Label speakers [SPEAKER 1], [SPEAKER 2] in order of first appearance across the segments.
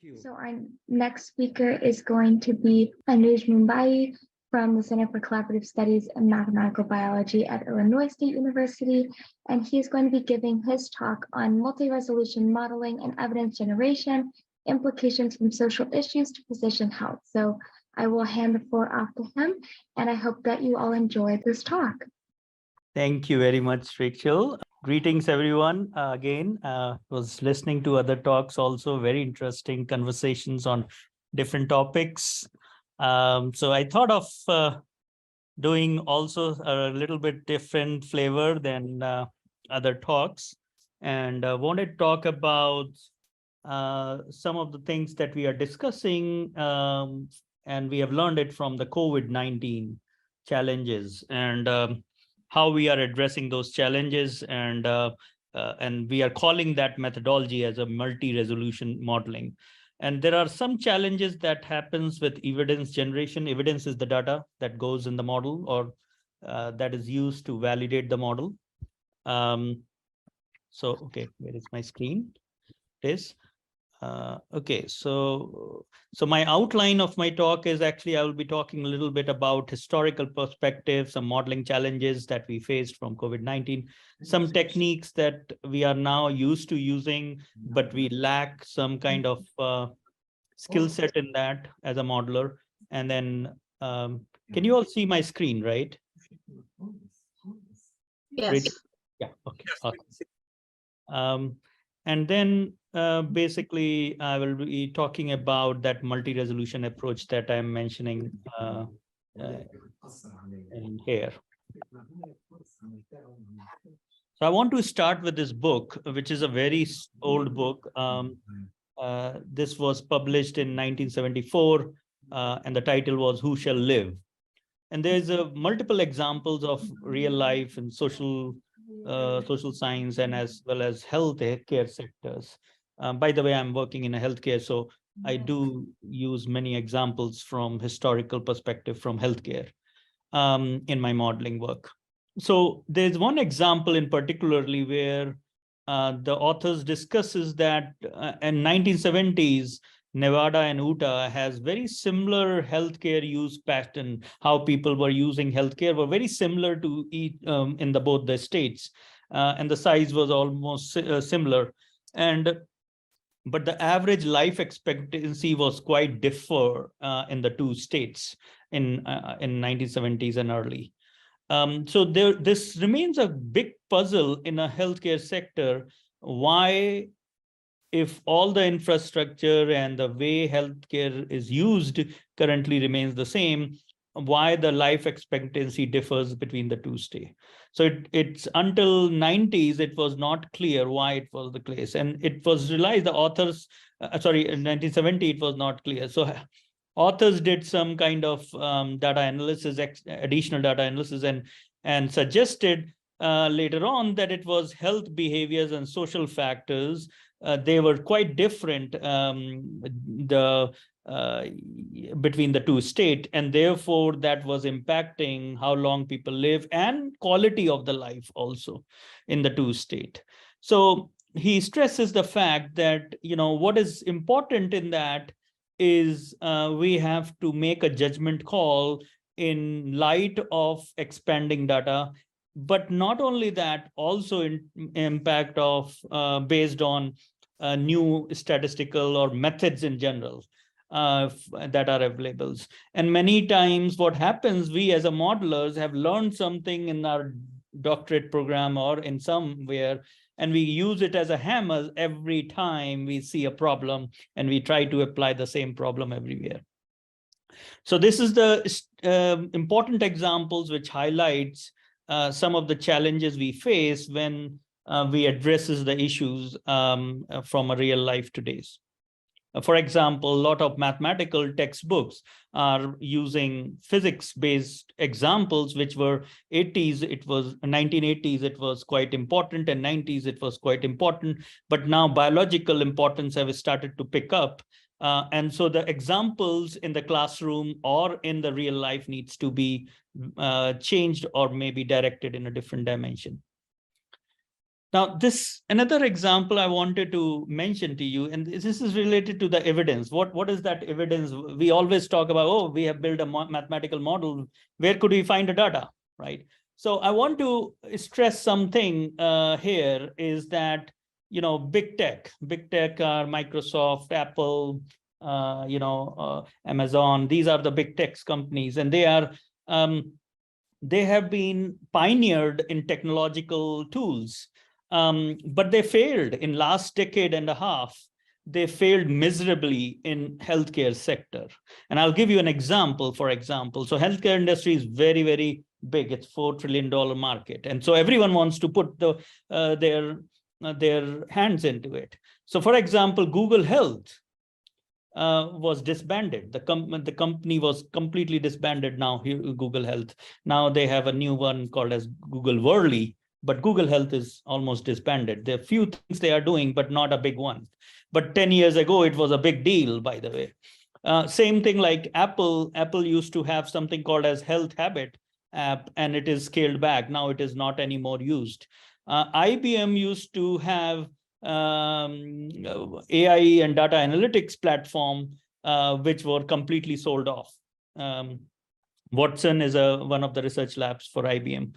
[SPEAKER 1] So our next speaker is going to be Mubayi from the Center for Collaborative Studies and Mathematical Biology at Illinois State University, and he is going to be giving his talk on multi-resolution modeling and evidence generation, implications from social issues to physician health. So I will hand the floor off to him, and I hope that you all enjoy this talk.
[SPEAKER 2] Thank you very much, Rachel. Greetings, everyone. Again, was listening to other talks, also very interesting conversations on different topics. So I thought of doing also a little bit different flavor than other talks, and wanted to talk about some of the things that we are discussing, and we have learned it from the COVID-19 challenges, and how we are addressing those challenges, and we are calling that methodology as a multi-resolution modeling. And there are some challenges that happens with evidence generation. Evidence is the data that goes in the model, or that is used to validate the model. Okay, where is my screen? It is. Okay, so my outline of my talk is actually I will be talking a little bit about historical perspective, some modeling challenges that we faced from COVID-19, some techniques that we are now used to using, but we lack some kind of skill set in that as a modeler. And then, can you all see my screen, right?
[SPEAKER 3] Yes.
[SPEAKER 2] Yeah, okay, awesome. And then basically, I will be talking about that multi-resolution approach that I'm mentioning in here. So I want to start with this book, which is a very old book. This was published in 1974, and the title was Who Shall Live? And there's multiple examples of real life and social science, and as well as healthcare sectors. By the way, I'm working in a healthcare, so I do use many examples from historical perspective from healthcare in my modeling work. So there's one example in particularly where the authors discusses that in 1970s, Nevada and Utah has very similar healthcare use pattern. How people were using healthcare were very similar to in both the states, and the size was almost similar. But the average life expectancy was quite different in the two states in 1970s and early. So this remains a big puzzle in a healthcare sector. Why, if all the infrastructure and the way healthcare is used currently remains the same, why the life expectancy differs between the two states? So it's until 90s, it was not clear why it was the case. And it was realized the authors, in 1970, it was not clear. So authors did some kind of data analysis, additional data analysis, and suggested later on that it was health behaviors and social factors. They were quite different between the two states, and therefore that was impacting how long people live and quality of the life also in the two states. So he stresses the fact that, what is important in that is we have to make a judgment call in light of expanding data, but not only that, also in impact of based on new statistical or methods in general that are available. And many times what happens, we as a modelers have learned something in our doctorate program or in somewhere, and we use it as a hammer every time we see a problem, and we try to apply the same problem everywhere. So this is the important examples which highlights some of the challenges we face when we addresses the issues from a real life today's. For example, a lot of mathematical textbooks are using physics-based examples, which were 80s, it was 1980s, it was quite important, and 90s, it was quite important. But now biological importance have started to pick up. And so the examples in the classroom or in the real life needs to be changed or maybe directed in a different dimension. Now, another example I wanted to mention to you, and this is related to the evidence. What is that evidence? We always talk about, oh, we have built a mathematical model. Where could we find the data, right? So I want to stress something here is that, big tech are Microsoft, Apple, Amazon. These are the big tech companies, and they have been pioneered in technological tools. But they failed in last decade and a half. They failed miserably in healthcare sector. And I'll give you an example, for example. So healthcare industry is very, very big. It's $4 trillion market. And so everyone wants to put their hands into it. So for example, Google Health was disbanded. The company was completely disbanded now, Google Health. Now they have a new one called as Google Worley, but Google Health is almost disbanded. There are few things they are doing, but not a big one. But 10 years ago, it was a big deal, by the way. Same thing like Apple. Apple used to have something called as Health Habit app, and it is scaled back. Now it is not anymore used. IBM used to have AI and data analytics platform, which were completely sold off. Watson is one of the research labs for IBM.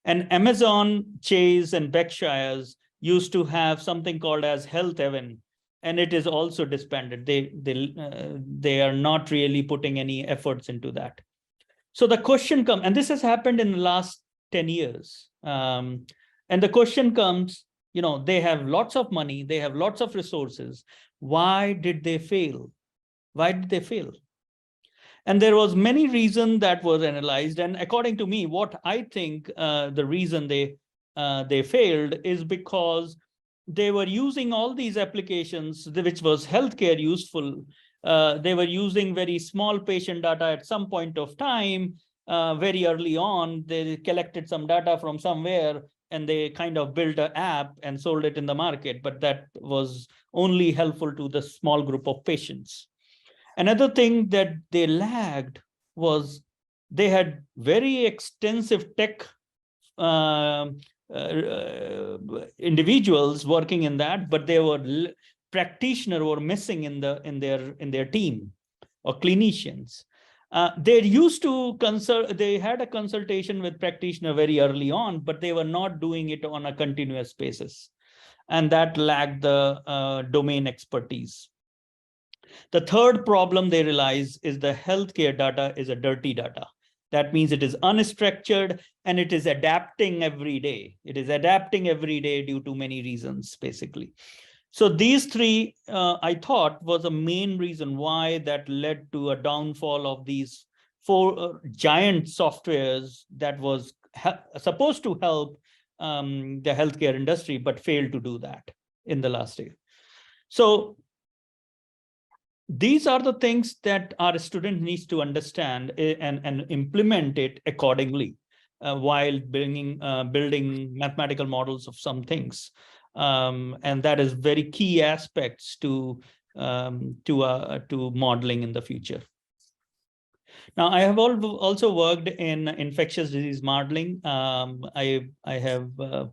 [SPEAKER 2] And Amazon, Chase, and Berkshire's used to have something called as Health Haven, and it is also disbanded. They are not really putting any efforts into that. So the question comes, and this has happened in the last 10 years. And the question comes, they have lots of money, they have lots of resources. Why did they fail? Why did they fail? And there was many reasons that were analyzed. And according to me, what I think the reason they failed is because they were using all these applications, which was healthcare useful. They were using very small patient data at some point of time. Very early on, they collected some data from somewhere, and they kind of built an app and sold it in the market. But that was only helpful to the small group of patients. Another thing that they lagged was they had very extensive tech individuals working in that, but they were practitioners were missing in their team, or clinicians. They used to consult. They had a consultation with practitioner very early on, but they were not doing it on a continuous basis, and that lacked the domain expertise. The third problem they realize is the healthcare data is a dirty data. That means it is unstructured and it is adapting every day. It is adapting every day due to many reasons, basically. So these three, I thought, was a main reason why that led to a downfall of these four giant softwares that was supposed to help the healthcare industry, but failed to do that in the last year. So these are the things that our student needs to understand and implement it accordingly while building mathematical models of some things. And that is very key aspects to modeling in the future. Now, I have also worked in infectious disease modeling. I have, so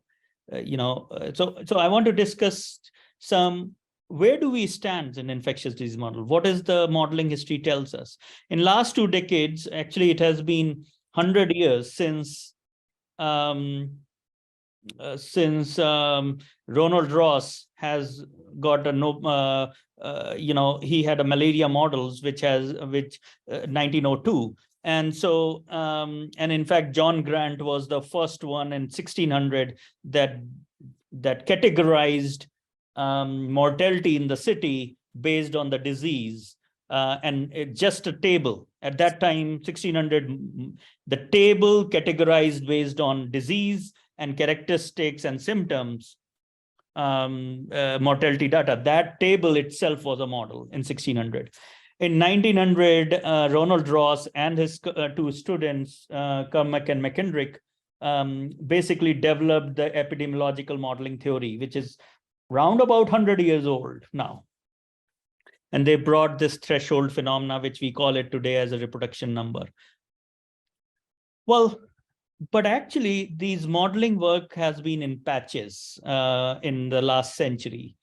[SPEAKER 2] I want to discuss where do we stand in infectious disease model? What is the modeling history tells us? In last 2 decades, actually, it has been 100 years since Ronald Ross has got a he had a malaria models which 1902, and so and in fact John Grant was the first one in 1600 that categorized mortality in the city based on the disease, and just a table at that time 1600, the table categorized based on disease and characteristics and symptoms, mortality data. That table itself was a model in 1600. In 1900, Ronald Ross and his 2 students, Kermack and McKendrick, basically developed the epidemiological modeling theory, which is round about 100 years old now. And they brought this threshold phenomena, which we call it today as a reproduction number. Well, but actually, these modeling work has been in patches in the last century.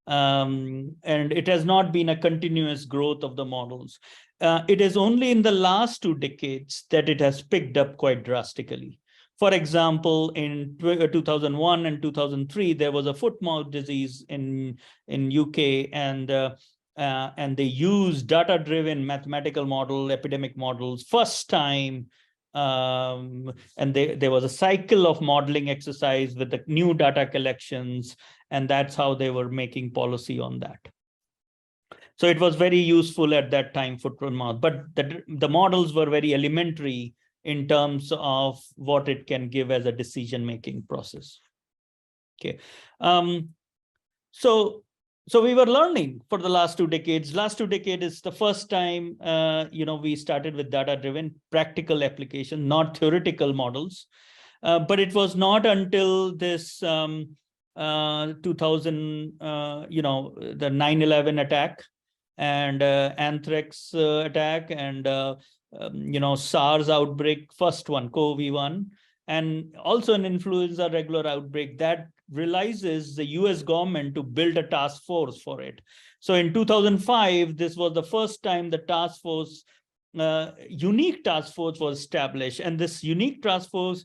[SPEAKER 2] And it has not been a continuous growth of the models. It is only in the last 2 decades that it has picked up quite drastically. For example, in 2001 and 2003, there was a foot-and-mouth disease in UK, and they used data-driven mathematical model, epidemic models, first time. And there was a cycle of modeling exercise with the new data collections, and that's how they were making policy on that. So it was very useful at that time, foot and mouth, but the models were very elementary in terms of what it can give as a decision-making process. Okay. So we were learning for the last 2 decades. Last 2 decades is the first time, we started with data-driven practical application, not theoretical models. But it was not until this 2000, the 9/11 attack and anthrax attack and, SARS outbreak, first one, CoV-1, and also an influenza regular outbreak that realizes the US government to build a task force for it. So in 2005, this was the first time the task force, unique task force was established. And this unique task force,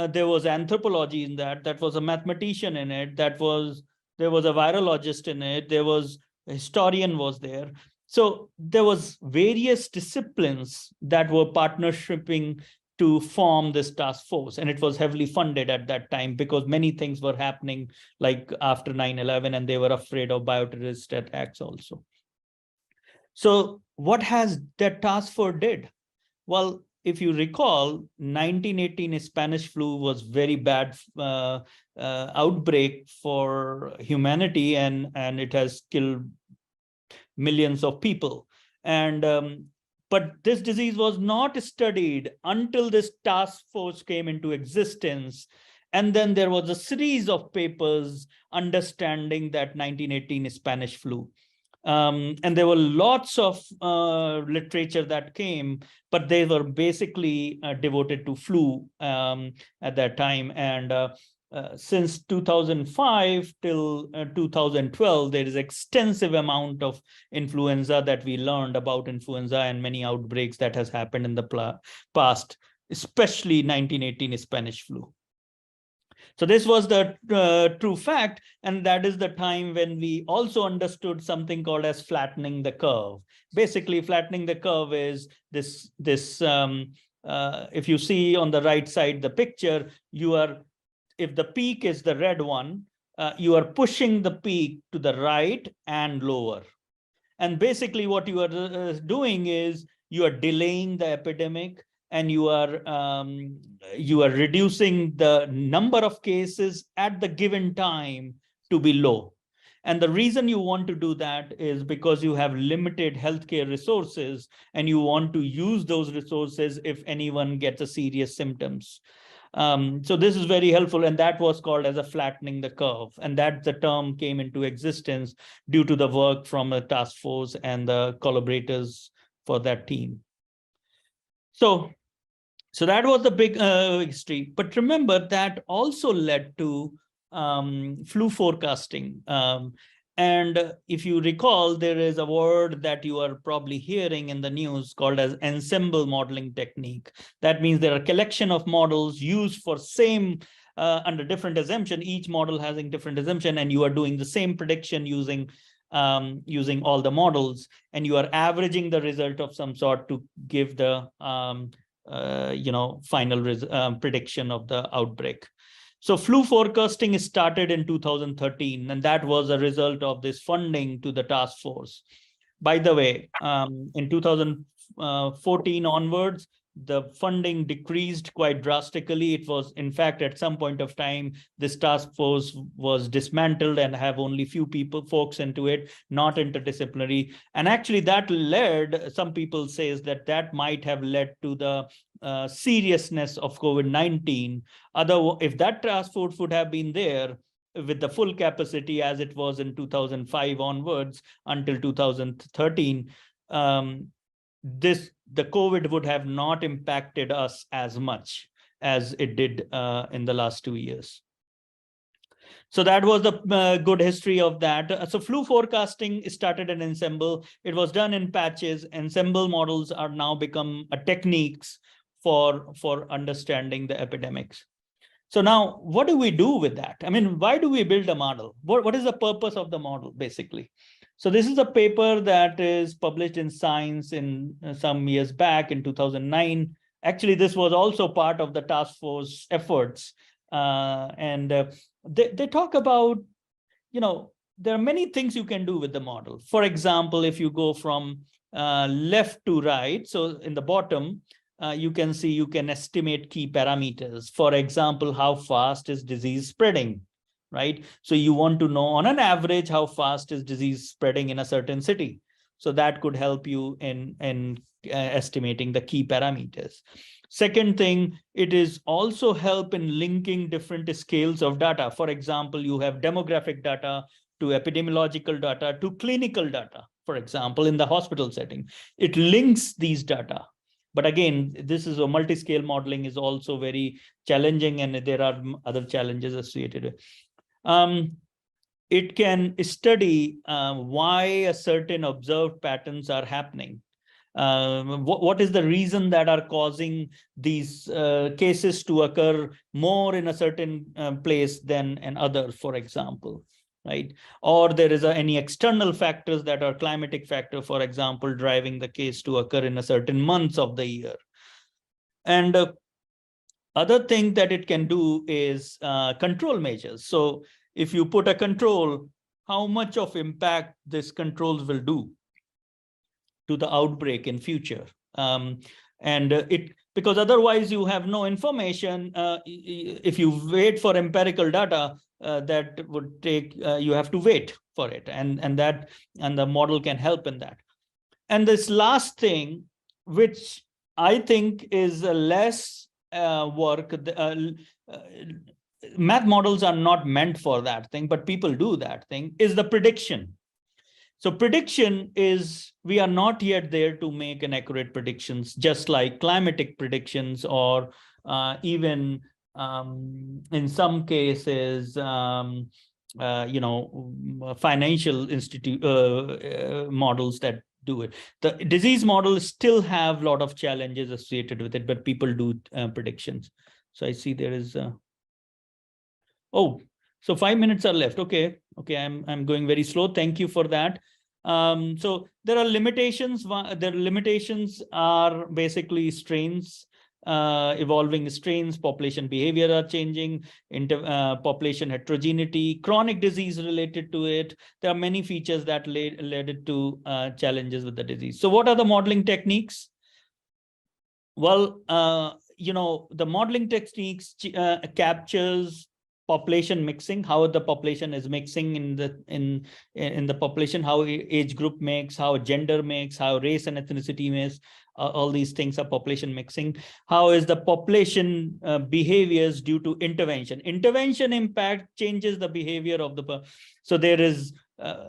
[SPEAKER 2] there was anthropology in that was a mathematician in it, there was a virologist in it, there was a historian was there. So there was various disciplines that were partnershiping to form this task force, and it was heavily funded at that time because many things were happening like after 9/11, and they were afraid of bioterrorist attacks also. So what has that task force did? Well, if you recall, 1918 Spanish flu was very bad outbreak for humanity, and it has killed millions of people. And but this disease was not studied until this task force came into existence. And then there was a series of papers understanding that 1918 Spanish flu. And there were lots of literature that came, but they were basically devoted to flu at that time. And since 2005 till 2012, there is extensive amount of influenza that we learned about influenza and many outbreaks that has happened in the past, especially 1918 Spanish flu. So this was the true fact, and that is the time when we also understood something called as flattening the curve. Basically, flattening the curve is this. If you see on the right side the picture, if the peak is the red one, you are pushing the peak to the right and lower. And basically, what you are doing is you are delaying the epidemic, and you are reducing the number of cases at the given time to be low. And the reason you want to do that is because you have limited healthcare resources, and you want to use those resources if anyone gets a serious symptoms. So this is very helpful, and that was called as a flattening the curve. And that the term came into existence due to the work from the task force and the collaborators for that team. So that was the big history. But remember, that also led to flu forecasting. And if you recall, there is a word that you are probably hearing in the news called as ensemble modeling technique. That means there are a collection of models used for same under different assumption, each model having different assumption, and you are doing the same prediction using all the models, and you are averaging the result of some sort to give the final prediction of the outbreak. So flu forecasting started in 2013, and that was a result of this funding to the task force. By the way, in 2014 onwards, the funding decreased quite drastically. It was, in fact, at some point of time, this task force was dismantled and have only few folks into it, not interdisciplinary. And actually that led, some people says that might have led to the seriousness of COVID-19. If that task force would have been there with the full capacity as it was in 2005 onwards until 2013, the COVID would have not impacted us as much. as it did in the last 2 years. So that was the good history of that. So flu forecasting started in ensemble. It was done in patches. Ensemble models are now become techniques for understanding the epidemics. So now, what do we do with that? I mean, why do we build a model? What is the purpose of the model, basically? So this is a paper that is published in Science in some years back in 2009. Actually, this was also part of the task force efforts. They talk about, there are many things you can do with the model. For example, if you go from left to right, so in the bottom, you can see you can estimate key parameters. For example, how fast is disease spreading, right? So you want to know on an average how fast is disease spreading in a certain city. So that could help you in estimating the key parameters. Second thing, it is also help in linking different scales of data. For example, you have demographic data to epidemiological data to clinical data, for example, in the hospital setting. It links these data. But again, this is a multi-scale modeling is also very challenging, and there are other challenges associated with. It can study why a certain observed patterns are happening. What is the reason that are causing these cases to occur more in a certain place than another, for example, right? Or there is any external factors that are climatic factor, for example, driving the case to occur in a certain months of the year. And other thing that it can do is control measures. So if you put a control, how much of impact this controls will do to the outbreak in future. Because otherwise you have no information. If you wait for empirical data, that would take, you have to wait for it. And the model can help in that. And this last thing, which I think is less work, math models are not meant for that thing, but people do that thing, is the prediction. So prediction is, we are not yet there to make an accurate predictions, just like climatic predictions, or even in some cases, financial institute models that do it. The disease models still have a lot of challenges associated with it, but people do predictions. So I see there is so 5 minutes are left. Okay, I'm going very slow. Thank you for that. So there are limitations. The limitations are basically strains, evolving strains, population behavior are changing, population heterogeneity, chronic disease related to it. There are many features that led to challenges with the disease. So what are the modeling techniques? Well, the modeling techniques captures population mixing, how the population is mixing in the population, how age group makes, how gender makes, how race and ethnicity makes. All these things are population mixing. How is the population behaviors due to intervention? Intervention impact changes the behavior of the. So there is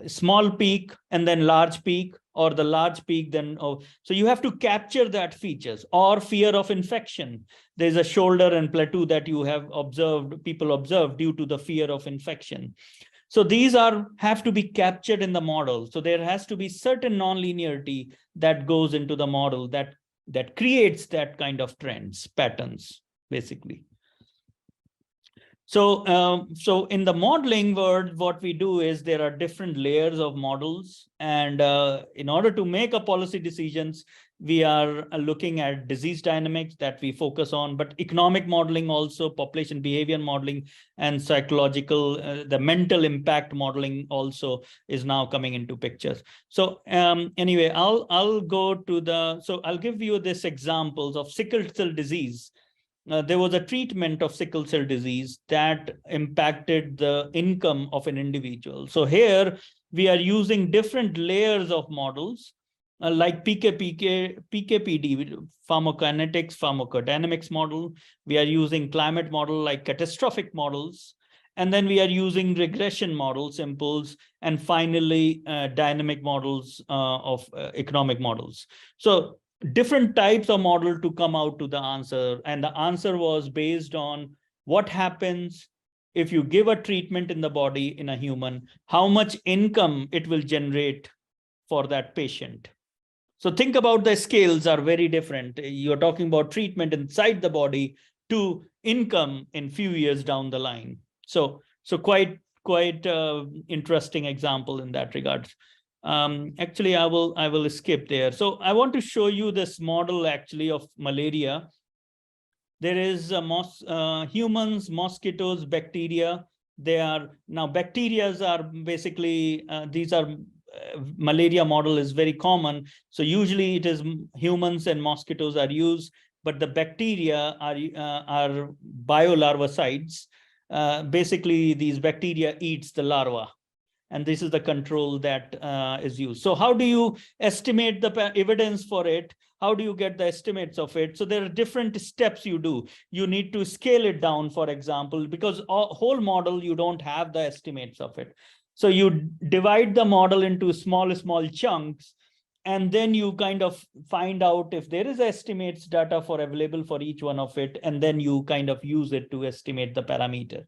[SPEAKER 2] small peak and then large peak, or the large peak then. So you have to capture that features, or fear of infection. There's a shoulder and plateau that you have observed, people observed due to the fear of infection. So these have to be captured in the model. So there has to be certain nonlinearity that goes into the model that creates that kind of trends, patterns, basically. So, so in the modeling world, what we do is there are different layers of models, and in order to make a policy decisions, we are looking at disease dynamics that we focus on, but economic modeling also, population behavior modeling, and psychological, the mental impact modeling also is now coming into pictures. So anyway, I'll go to so I'll give you this examples of sickle cell disease. There was a treatment of sickle cell disease that impacted the income of an individual. So here we are using different layers of models like PKPD, pharmacokinetics, pharmacodynamics model. We are using climate model like catastrophic models. And then we are using regression models, impulse, and finally dynamic models of economic models. So different types of model to come out to the answer. And the answer was based on what happens if you give a treatment in the body in a human, how much income it will generate for that patient. So think about the scales are very different. You're talking about treatment inside the body to income in few years down the line. So quite interesting example in that regard. Actually, I will skip there. So I want to show you this model actually of malaria. There is humans, mosquitoes, bacteria. They are now bacteria are basically these are malaria model is very common. So usually it is humans and mosquitoes are used, but the bacteria are biolarvicides. Basically, these bacteria eats the larva. And this is the control that is used. So how do you estimate the evidence for it? How do you get the estimates of it? So there are different steps you do. You need to scale it down, for example, because whole model, you don't have the estimates of it. So you divide the model into small chunks, and then you kind of find out if there is estimates data for available for each one of it, and then you kind of use it to estimate the parameter.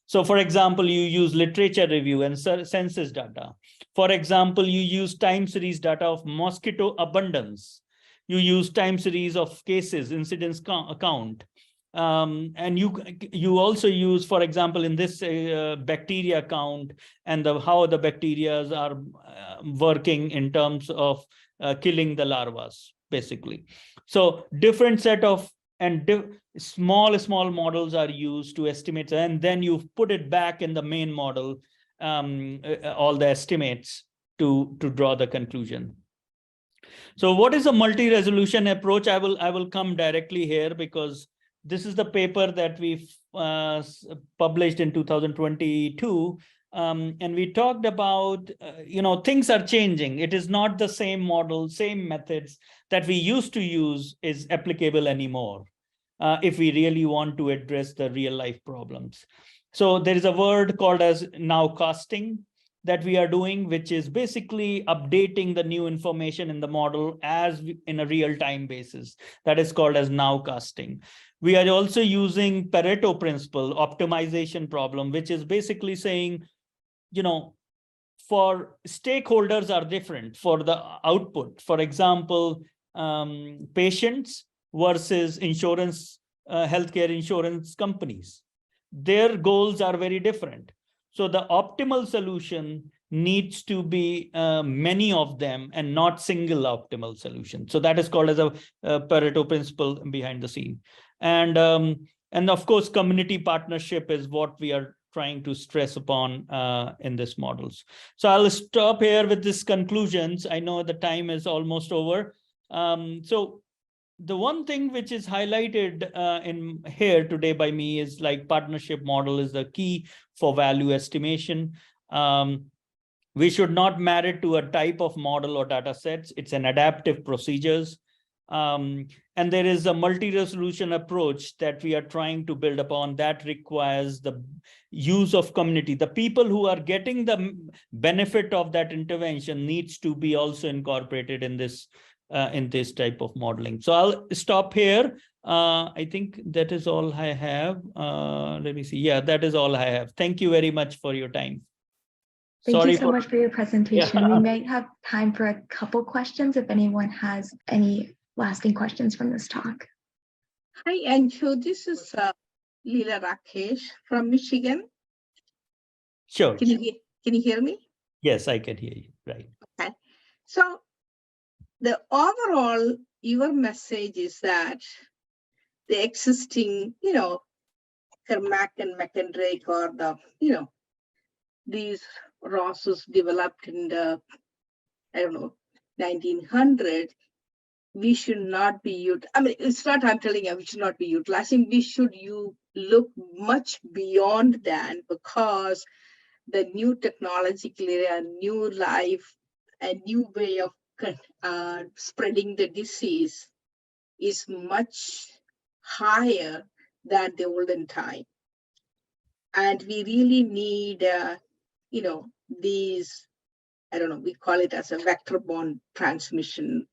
[SPEAKER 2] So for example, you use literature review and census data. For example, you use time series data of mosquito abundance. You use time series of cases, incidence count. And you also use, for example, in this bacteria count and how the bacteria are working in terms of killing the larvae, basically. So different set of small models are used to estimate, and then you put it back in the main model, all the estimates to draw the conclusion. So what is a multi-resolution approach? I will come directly here, because this is the paper that we've published in 2022. And we talked about, things are changing. It is not the same model, same methods that we used to use is applicable anymore if we really want to address the real life problems. So there is a word called as nowcasting that we are doing, which is basically updating the new information in the model in a real-time basis. That is called as nowcasting. We are also using Pareto principle, optimization problem, which is basically saying, for stakeholders are different for the output. For example, patients versus healthcare insurance companies. Their goals are very different. So the optimal solution needs to be many of them and not single optimal solution. So that is called as a Pareto principle behind the scene. And of course, community partnership is what we are trying to stress upon in this models. So I'll stop here with these conclusions. I know the time is almost over. So the one thing which is highlighted in here today by me is like partnership model is the key for value estimation. We should not marry to a type of model or data sets. It's an adaptive procedures. And there is a multi-resolution approach that we are trying to build upon that requires the use of community. The people who are getting the benefit of that intervention needs to be also incorporated in this type of modeling. So I'll stop here. I think that is all I have. Let me see. Yeah, that is all I have. Thank you very much for your time.
[SPEAKER 1] Thank you so much for your presentation.
[SPEAKER 2] Yeah.
[SPEAKER 1] We might have time for a couple questions if anyone has any lasting questions from this talk.
[SPEAKER 3] Hi, Anshu. This is Leela Rakesh from Michigan.
[SPEAKER 2] Sure.
[SPEAKER 3] Can you hear me?
[SPEAKER 2] Yes, I can hear you. Right.
[SPEAKER 3] Okay. So the overall, your message is that the existing, Kermack and McKendrick or the, these Rosses developed in the, 1900s, we should not be it's not I'm telling you we should not be utilizing. We should look much beyond that, because the new technologically a new life, a new way of spreading the disease is much higher than the olden time. And we really need, these, we call it as a vector-borne transmission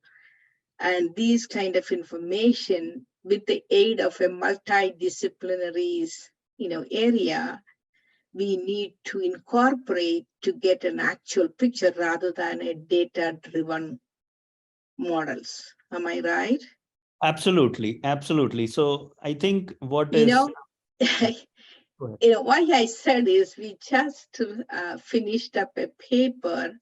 [SPEAKER 3] And these kind of information, with the aid of a multidisciplinary, area, we need to incorporate to get an actual picture rather than a data-driven models. Am I right?
[SPEAKER 2] Absolutely, absolutely. So I think what
[SPEAKER 3] You
[SPEAKER 2] is
[SPEAKER 3] know,
[SPEAKER 2] go ahead.
[SPEAKER 3] why I said is we just finished up a paper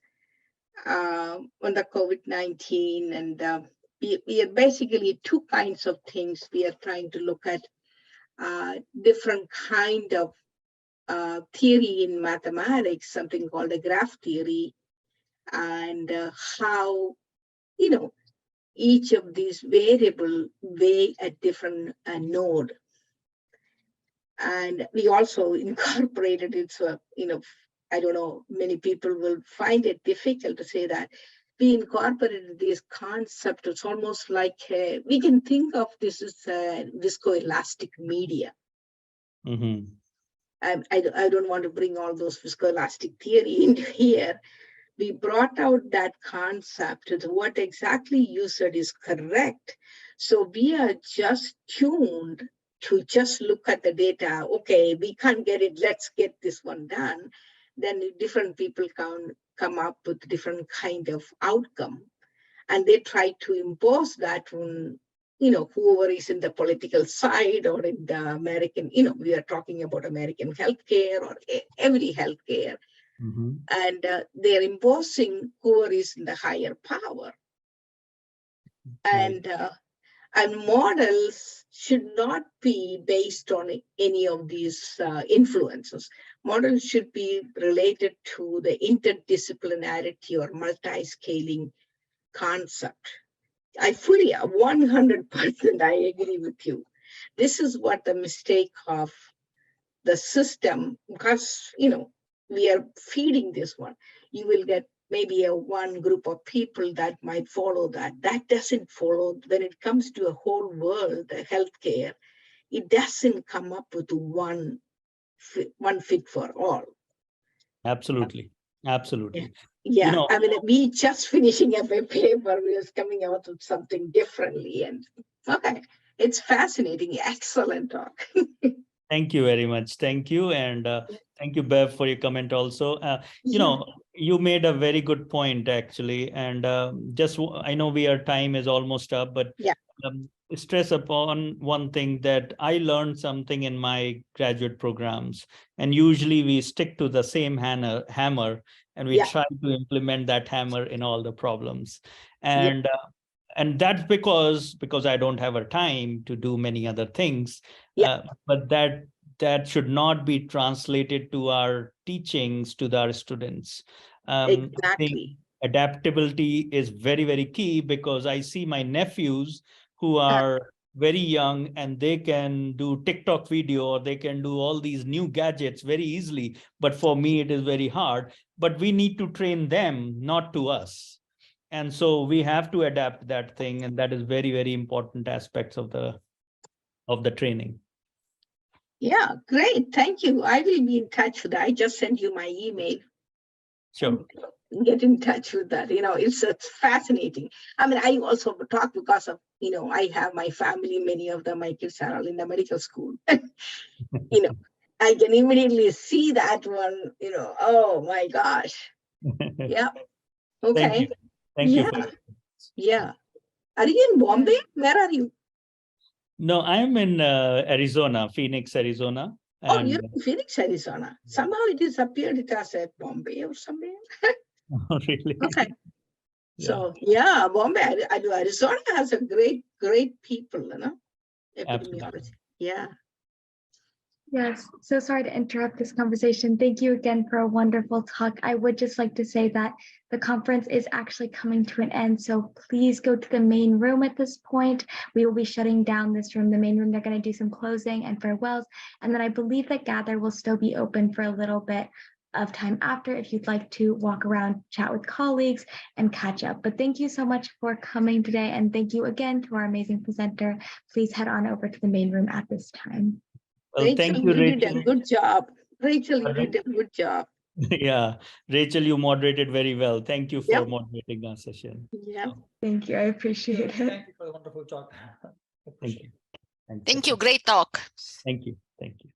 [SPEAKER 3] on the COVID-19, and we are basically two kinds of things. We are trying to look at different kind of theory in mathematics, something called a graph theory, and how, each of these variable weigh a different node. And we also incorporated it, so, I don't know, many people will find it difficult to say that. We incorporated this concept. It's almost like we can think of this as a viscoelastic media.
[SPEAKER 2] Mhm.
[SPEAKER 3] I don't want to bring all those viscoelastic theory into here. We brought out that concept. What exactly you said is correct. So we are just tuned to just look at the data. Okay, we can't get it. Let's get this one done. Then different people can come up with different kind of outcome. And they try to impose that on, whoever is in the political side or in the American, we are talking about American healthcare or every healthcare.
[SPEAKER 2] Mhm.
[SPEAKER 3] And they're imposing whoever is in the higher power.
[SPEAKER 2] Right.
[SPEAKER 3] And models should not be based on any of these influences. Models should be related to the interdisciplinarity or multi-scaling concept. I fully, 100%, I agree with you. This is what the mistake of the system, because, we are feeding this one. You will get maybe a one group of people that might follow that. That doesn't follow. When it comes to a whole world, the healthcare, it doesn't come up with one fit for all.
[SPEAKER 2] Absolutely. Absolutely.
[SPEAKER 3] Yeah, I mean, we just finishing up a paper, we was coming out with something differently. And okay, it's fascinating. Excellent talk.
[SPEAKER 2] Thank you very much. Thank you. And thank you, Bev, for your comment also. You made a very good point, actually. And I know time is almost up, but
[SPEAKER 3] Yeah.
[SPEAKER 2] Stress upon one thing that I learned something in my graduate programs. And usually we stick to the same hammer and we try to implement that hammer in all the problems. And that's because I don't have a time to do many other things. But that should not be translated to our teachings to our students. I think adaptability is very, very key, because I see my nephews who are very young and they can do TikTok video, or they can do all these new gadgets very easily. But for me, it is very hard. But we need to train them, not to us. And so we have to adapt that thing, and that is very, very important aspects of the training.
[SPEAKER 3] Yeah, great. Thank you. I will be in touch with that. I just sent you my email.
[SPEAKER 2] Sure.
[SPEAKER 3] Get in touch with that. It's fascinating. I mean, I also talk because of, I have my family, many of them, my kids are all in the medical school. I can immediately see that one, oh my gosh. Yeah. Okay.
[SPEAKER 2] Thank you.
[SPEAKER 3] Yeah. Are you in Bombay? Where are you?
[SPEAKER 2] No, I'm in Arizona, Phoenix, Arizona.
[SPEAKER 3] Oh, you're in Phoenix, Arizona. Somehow it is appeared it as at Bombay or somewhere.
[SPEAKER 2] Oh, really?
[SPEAKER 3] Okay. So yeah, Bombay, Arizona has a great people, epidemiology. Yeah.
[SPEAKER 1] Yes, so sorry to interrupt this conversation. Thank you again for a wonderful talk. I would just like to say that the conference is actually coming to an end, so please go to the main room at this point. We will be shutting down this room, the main room. They're going to do some closing and farewells, and then I believe that Gather will still be open for a little bit of time after if you'd like to walk around, chat with colleagues, and catch up. But thank you so much for coming today, and thank you again to our amazing presenter. Please head on over to the main room at this time.
[SPEAKER 2] Well,
[SPEAKER 3] Rachel,
[SPEAKER 2] thank you,
[SPEAKER 3] you
[SPEAKER 2] Rachel.
[SPEAKER 3] did a good job. Rachel, you did a good job.
[SPEAKER 2] Yeah, Rachel, you moderated very well. Thank you for
[SPEAKER 3] Yep.
[SPEAKER 2] moderating our session.
[SPEAKER 3] Yeah.
[SPEAKER 1] Thank you. I appreciate it.
[SPEAKER 4] Thank you for the wonderful talk.
[SPEAKER 2] Thank you.
[SPEAKER 5] Thank you. Great talk.
[SPEAKER 2] Thank you. Thank you.